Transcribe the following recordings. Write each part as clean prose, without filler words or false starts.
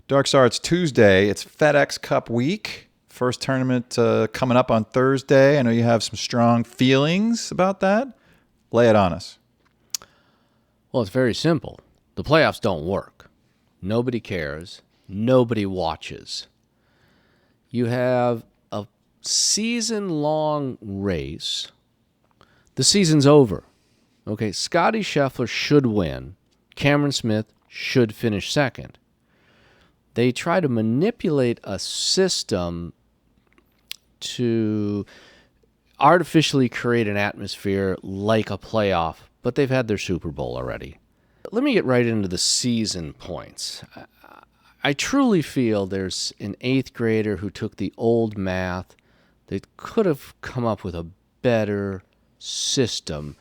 Dark Star, it's Tuesday. It's FedEx Cup week. First tournament coming up on Thursday. I know you have some strong feelings about that. Lay it on us. Well, it's very simple. The playoffs don't work. Nobody cares. Nobody watches. You have a season-long race. The season's over. Okay, Scottie Scheffler should win. Cameron Smith should finish second. They try to manipulate a system to artificially create an atmosphere like a playoff, but they've had their Super Bowl already. Let me get right into the season points. I truly feel there's an 8th grader who took the old math that could have come up with a better system.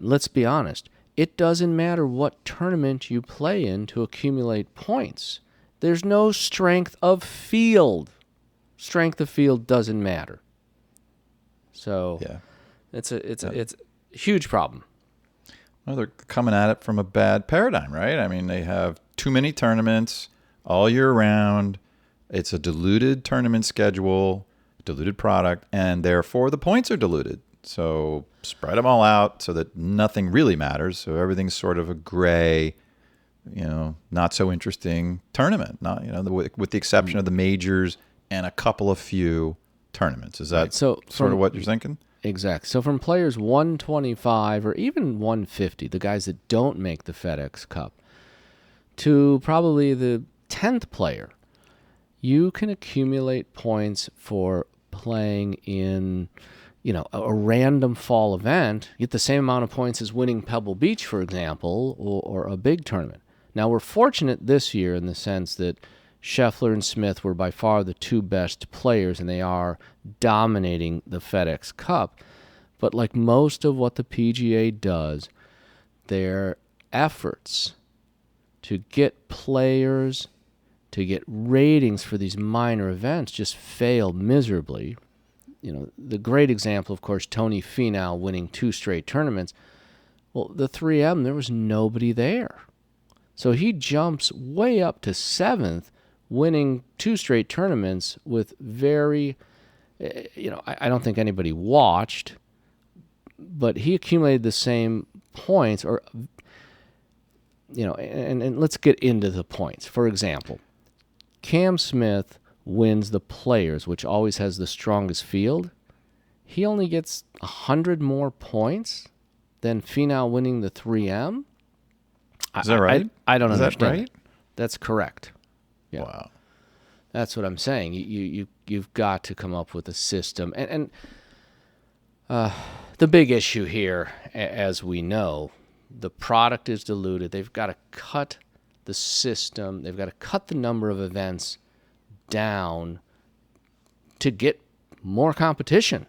Let's be honest. It doesn't matter what tournament you play in to accumulate points. There's no strength of field. Strength of field doesn't matter. So yeah. It's a huge problem. Well, they're coming at it from a bad paradigm, right? I mean, they have too many tournaments all year round. It's a diluted tournament schedule, diluted product, and therefore the points are diluted. So spread them all out so that nothing really matters. So everything's sort of a gray, not so interesting tournament. Not, with the exception of the majors and a couple of few tournaments. Is that right? Sort of what you're thinking? Exactly. So from players 125 or even 150, the guys that don't make the FedEx Cup, to probably the 10th player, you can accumulate points for playing in, a random fall event. You get the same amount of points as winning Pebble Beach, for example, or a big tournament. Now, we're fortunate this year in the sense that Scheffler and Smith were by far the two best players, and they are dominating the FedEx Cup. But like most of what the PGA does, their efforts to get players, to get ratings for these minor events just fail miserably. The great example, of course, Tony Finau winning 2 straight tournaments. Well, the 3M, there was nobody there. So he jumps way up to 7th, winning 2 straight tournaments with very, I don't think anybody watched, but he accumulated the same points, and let's get into the points. For example, Cam Smith wins the Players, which always has the strongest field. He only gets 100 more points than Finau winning the 3M. Is that right? I don't understand. Is that right? That's correct. Yeah. Wow. That's what I'm saying. You've got to come up with a system. And the big issue here, as we know, the product is diluted. They've got to cut the system. They've got to cut the number of events down to get more competition.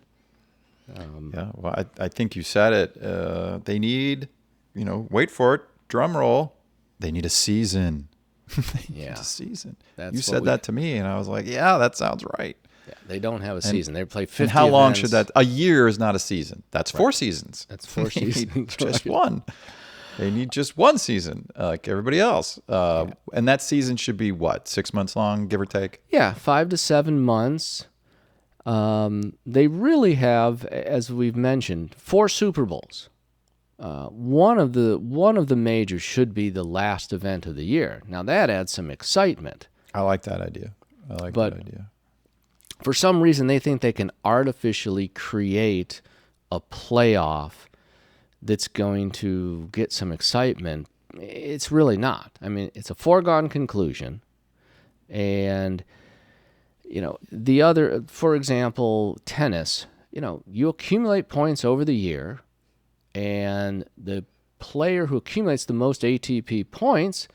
I think you said it. They need, wait for it, drum roll. They need a season. Need a season. You said that to me, and I was like, yeah, that sounds right. Yeah, they don't have a season. They play 50 And how long events. should that? A year is not a season. That's right. 4 seasons. That's 4 seasons. Just one. They need just one season, like everybody else. And that season should be what, 6 months long, give or take? Yeah, 5 to 7 months. They really have, as we've mentioned, 4 Super Bowls. One of the majors should be the last event of the year. Now that adds some excitement. I like that idea. For some reason, they think they can artificially create a playoff that's going to get some excitement. It's really not. I mean, it's a foregone conclusion. And, the other, for example, tennis, you accumulate points over the year, and the player who accumulates the most ATP points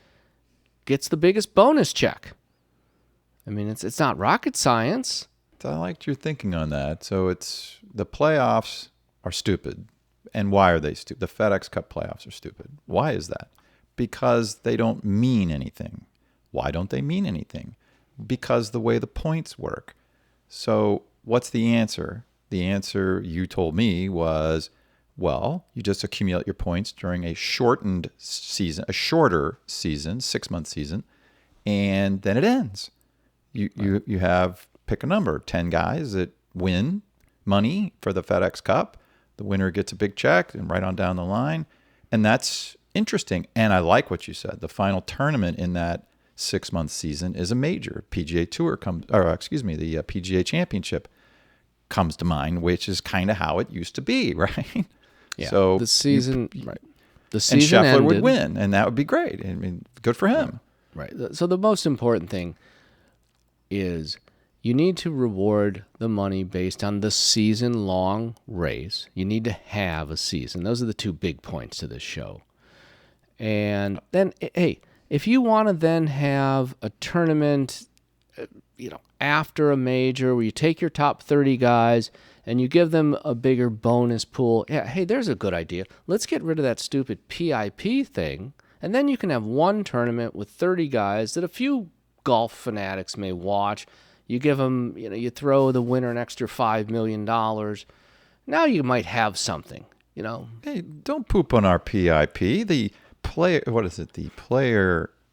gets the biggest bonus check. I mean, it's not rocket science. I liked your thinking on that. So it's the playoffs are stupid. And why are they stupid? The FedEx Cup playoffs are stupid. Why is that? Because they don't mean anything. Why don't they mean anything? Because the way the points work. So what's the answer? The answer you told me was, well, you just accumulate your points during a shortened season, a shorter season, 6-month season, and then it ends. You have, pick a number, 10 guys that win money for the FedEx Cup. The winner gets a big check and right on down the line. And that's interesting. And I like what you said. The final tournament in that 6-month season is a major. PGA Tour the PGA Championship comes to mind, which is kind of how it used to be, right? Yeah. So the season, right. The and season Scheffler ended. would win, and that would be great. I mean, good for him. Right. So the most important thing is you need to reward the money based on the season-long race. You need to have a season. Those are the two big points to this show. And then, hey, if you want to then have a tournament, after a major where you take your top 30 guys and you give them a bigger bonus pool, yeah, hey, there's a good idea. Let's get rid of that stupid PIP thing, and then you can have one tournament with 30 guys that a few golf fanatics may watch. You give them, you throw the winner an extra $5 million. Now you might have something, Hey, don't poop on our PIP. The Player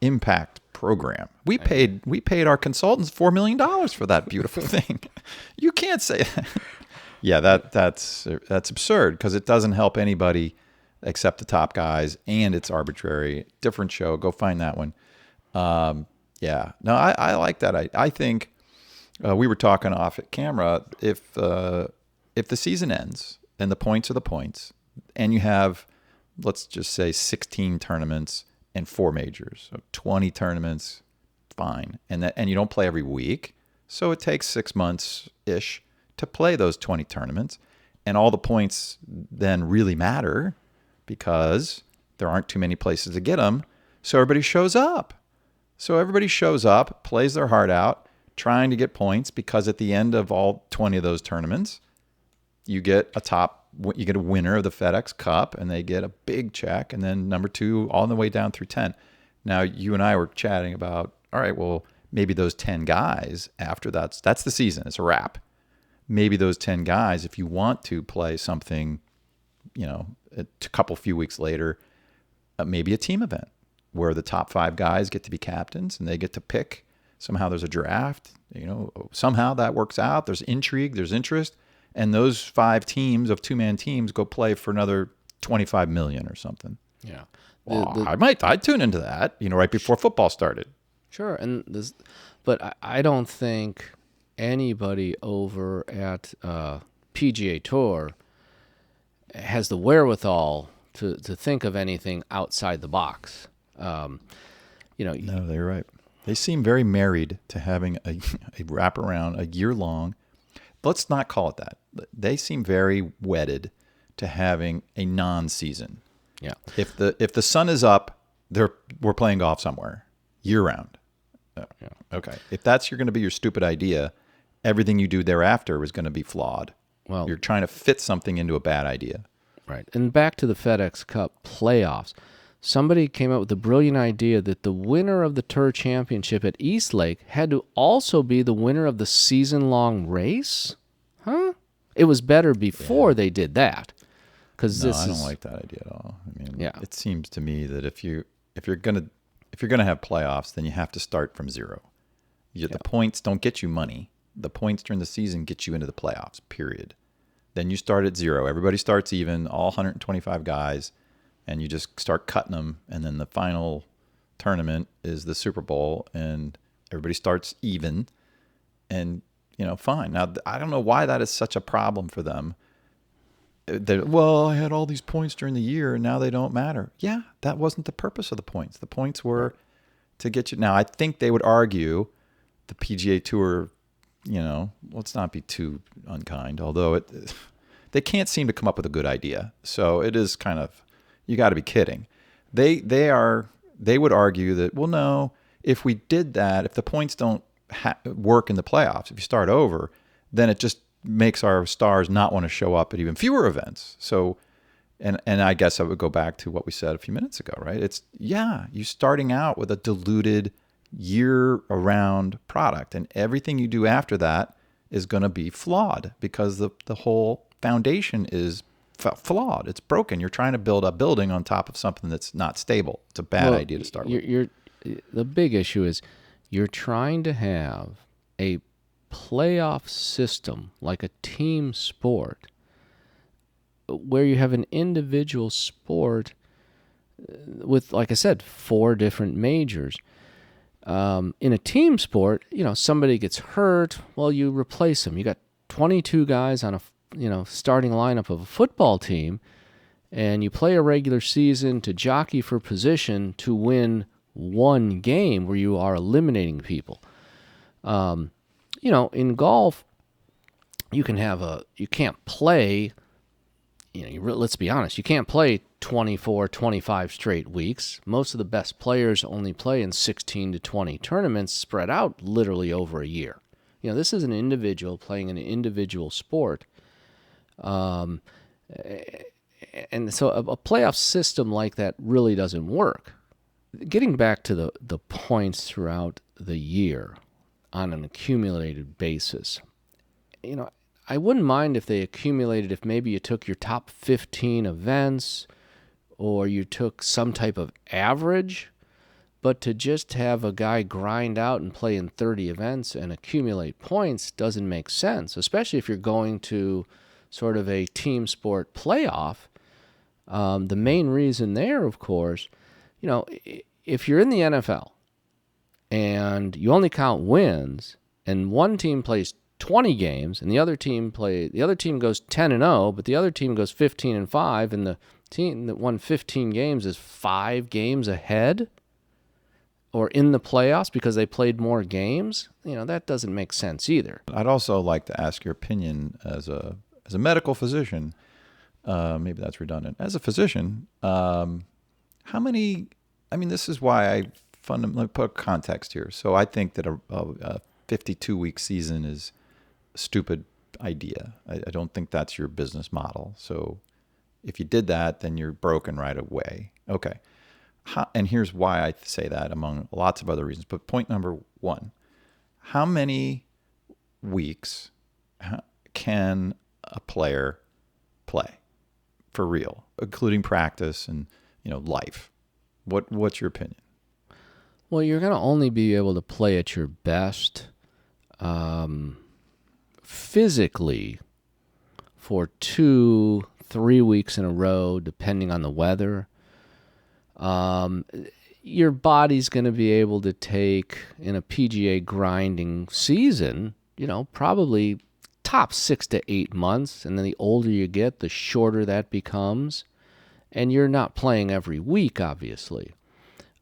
Impact Program. We paid our consultants $4 million for that beautiful thing. You can't say that. Yeah, that's absurd because it doesn't help anybody except the top guys, and it's arbitrary. Different show. Go find that one. Yeah, no, I like that. I think we were talking off at camera. If the season ends and the points are the points, and you have, let's just say, 16 tournaments and 4 majors, so 20 tournaments, fine, and you don't play every week, so it takes 6 months ish to play those 20 tournaments, and all the points then really matter because there aren't too many places to get them, so everybody shows up. So everybody shows up, plays their heart out, trying to get points, because at the end of all 20 of those tournaments, you get a winner of the FedEx Cup, and they get a big check, and then number 2 all the way down through 10. Now, you and I were chatting about, all right, well, maybe those 10 guys after that's the season. It's a wrap. Maybe those 10 guys, if you want to play something, a few weeks later, maybe a team event where the top 5 guys get to be captains and they get to pick. Somehow there's a draft, somehow that works out. There's intrigue, there's interest. And those 5 teams of 2-man teams go play for another $25 million or something. Yeah. I'd tune into that, right before football started. Sure. But I don't think anybody over at PGA Tour has the wherewithal to think of anything outside the box. No, they're right. They seem very married to having a wraparound, a year-long. Let's not call it that. They seem very wedded to having a non-season. Yeah. If the sun is up, we're playing golf somewhere year-round. Yeah. Okay. If that's going to be your stupid idea, everything you do thereafter is going to be flawed. Well, you're trying to fit something into a bad idea. Right. And back to the FedEx Cup Playoffs. Somebody came up with the brilliant idea that the winner of the Tour Championship at Eastlake had to also be the winner of the season-long race? Huh? It was better before they did that. I don't like that idea at all. I mean, It seems to me that if you're gonna have playoffs, then you have to start from zero. The points don't get you money. The points during the season get you into the playoffs. Period. Then you start at zero. Everybody starts even. All 125 guys. And you just start cutting them, and then the final tournament is the Super Bowl, and everybody starts even, and fine. Now, I don't know why that is such a problem for them. I had all these points during the year, and now they don't matter. Yeah, that wasn't the purpose of the points. The points were to get you. Now, I think they would argue the PGA Tour, let's not be too unkind, although they can't seem to come up with a good idea. So it is kind of, you got to be kidding. They would argue that, well, no, if we did that, if the points don't work in the playoffs, if you start over, then it just makes our stars not want to show up at even fewer events. So, and I guess I would go back to what we said a few minutes ago, right? It's, you starting out with a diluted year-around product, and everything you do after that is going to be flawed because the whole foundation is flawed. It's broken. You're trying to build a building on top of something that's not stable. It's a bad idea to start with. the big issue is you're trying to have a playoff system like a team sport where you have an individual sport with, like I said, 4 different majors. In a team sport, somebody gets hurt, well, you replace them. You got 22 guys on a starting lineup of a football team, and you play a regular season to jockey for position to win one game where you are eliminating people. In golf, you can't play, let's be honest, you can't play 24, 25 straight weeks. Most of the best players only play in 16 to 20 tournaments spread out literally over a year. This is an individual playing an individual sport. And so a playoff system like that really doesn't work. Getting back to the points throughout the year on an accumulated basis, I wouldn't mind if they accumulated, if maybe you took your top 15 events or you took some type of average, but to just have a guy grind out and play in 30 events and accumulate points doesn't make sense, especially if you're going to sort of a team sport playoff. The main reason there, of course, if you're in the NFL and you only count wins and one team plays 20 games and the other team goes 10-0, but the other team goes 15-5, and the team that won 15 games is 5 games ahead or in the playoffs because they played more games, that doesn't make sense either. I'd also like to ask your opinion as a medical physician. Maybe that's redundant. As a physician, how many? I mean, this is why I fundamentally put context here. So I think that a 52-week season is a stupid idea. I don't think that's your business model. So if you did that, then you're broken right away. Okay. And here's why I say that, among lots of other reasons. But point number 1, how many weeks can a player play for real, including practice and life? What's your opinion? Well, you're going to only be able to play at your best physically for 2-3 weeks in a row, depending on the weather. Your body's going to be able to take, in a PGA grinding season, probably top 6 to 8 months, and then the older you get, the shorter that becomes, and you're not playing every week, obviously.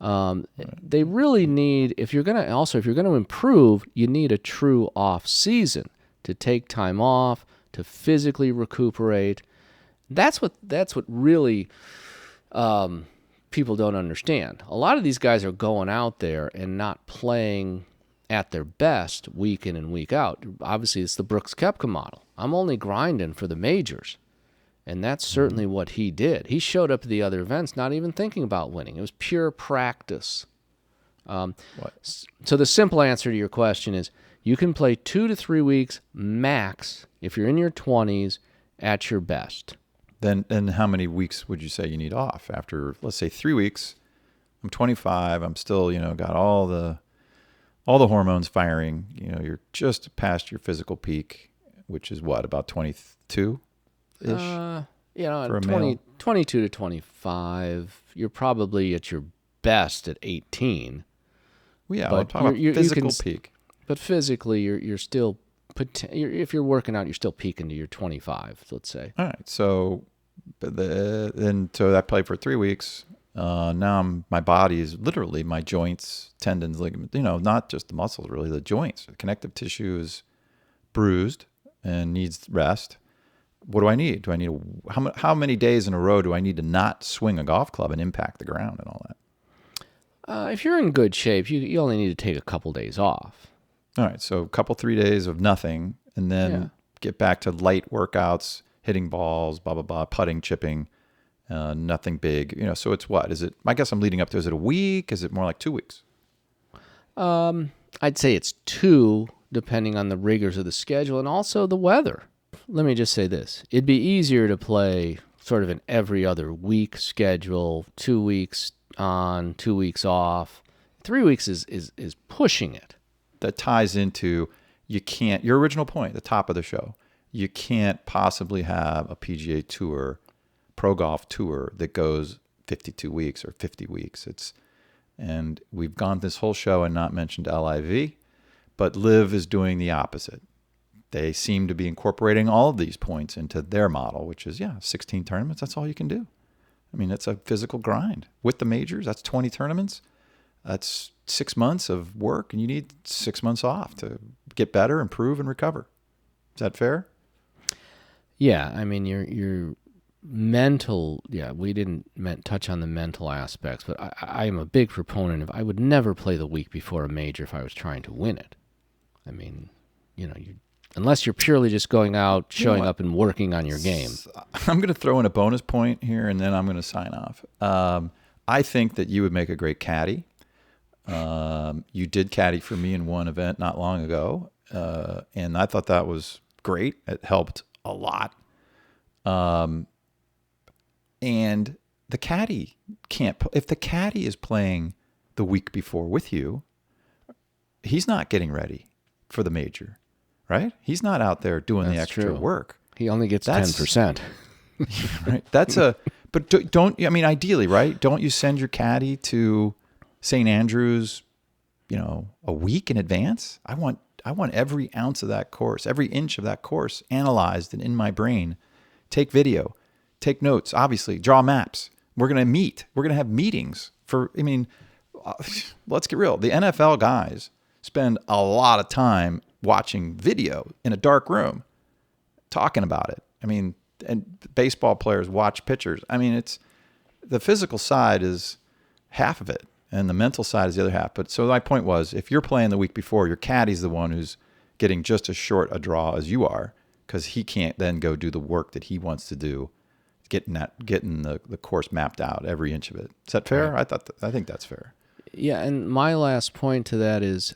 They really need, if you're going to improve, you need a true off season to take time off, to physically recuperate. That's what really people don't understand. A lot of these guys are going out there and not playing at their best week in and week out. Obviously, it's the Brooks Koepka model. I'm only grinding for the majors. And that's certainly what he did. He showed up at the other events not even thinking about winning. It was pure practice. So the simple answer to your question is you can play 2 to 3 weeks max if you're in your 20s at your best. Then how many weeks would you say you need off after, let's say, 3 weeks? I'm 25. I'm still, got all the hormones firing. You're just past your physical peak, which is what, about 22? For 22 to 25, you're probably at your best at 18. Well, yeah, I'm talking about physical peak. But physically, you're still, if you're working out, you're still peaking to your 25, let's say. All right, so I played for 3 weeks. Now my body is literally my joints, tendons, ligaments, not just the muscles, really, the joints. The connective tissue is bruised and needs rest. What do I need? How many days in a row do I need to not swing a golf club and impact the ground and all that? If you're in good shape, you only need to take a couple days off. All right, so a couple, 3 days of nothing, and then get back to light workouts, hitting balls, blah, blah, blah, putting, chipping, nothing big. So it's what? I guess I'm leading up to, is it a week? Is it more like 2 weeks? I'd say it's 2, depending on the rigors of the schedule and also the weather. Let me just say this. It'd be easier to play sort of an every other week schedule, 2 weeks on, 2 weeks off. 3 weeks is pushing it. That ties into your original point, the top of the show. You can't possibly have a PGA Tour, Pro Golf Tour that goes 52 weeks or 50 weeks. And we've gone this whole show and not mentioned LIV, but LIV is doing the opposite. They seem to be incorporating all of these points into their model, which is, 16 tournaments. That's all you can do. I mean, it's a physical grind. With the majors, that's 20 tournaments. That's 6 months of work, and you need 6 months off to get better, improve, and recover. Is that fair? Yeah, I mean, your mental, we didn't touch on the mental aspects, but I am a big proponent of, I would never play the week before a major if I was trying to win it. I mean, unless you're purely just going out, showing up, and working on your game. I'm going to throw in a bonus point here, and then I'm going to sign off. I think that you would make a great caddy. You did caddy for me in one event not long ago, and I thought that was great. It helped a lot. And the caddy can't. If the caddy is playing the week before with you, he's not getting ready for the major, right? He's not out there doing the extra work. He only gets 10%. Right. But don't. I mean, ideally, right? Don't you send your caddy to St. Andrews, a week in advance? I want every ounce of that course, every inch of that course analyzed and in my brain. Take video, take notes, obviously, draw maps. We're going to meet. We're going to have meetings let's get real. The NFL guys spend a lot of time watching video in a dark room, talking about it. I mean, and baseball players watch pitchers. I mean, the physical side is half of it, and the mental side is the other half. But so my point was, if you're playing the week before, your caddy's the one who's getting just as short a draw as you are, because he can't then go do the work that he wants to do, getting the course mapped out, every inch of it. Is that fair? Right. I think that's fair. Yeah, and my last point to that is,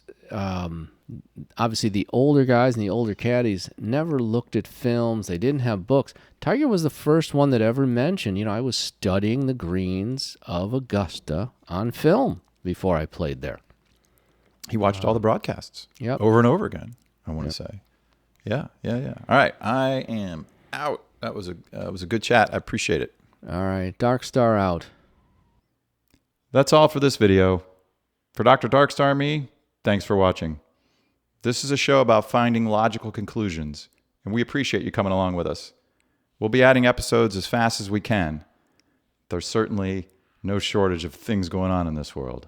obviously the older guys and the older caddies never looked at films. They didn't have books. Tiger was the first one that ever mentioned, I was studying the greens of Augusta on film before I played there. He watched all the broadcasts over and over again, I want to say. Yeah. All right, I am out. That was a good chat. I appreciate it. All right, Dark Star out. That's all for this video. For Dr. Darkstar and me, thanks for watching. This is a show about finding logical conclusions, and we appreciate you coming along with us. We'll be adding episodes as fast as we can. There's certainly no shortage of things going on in this world.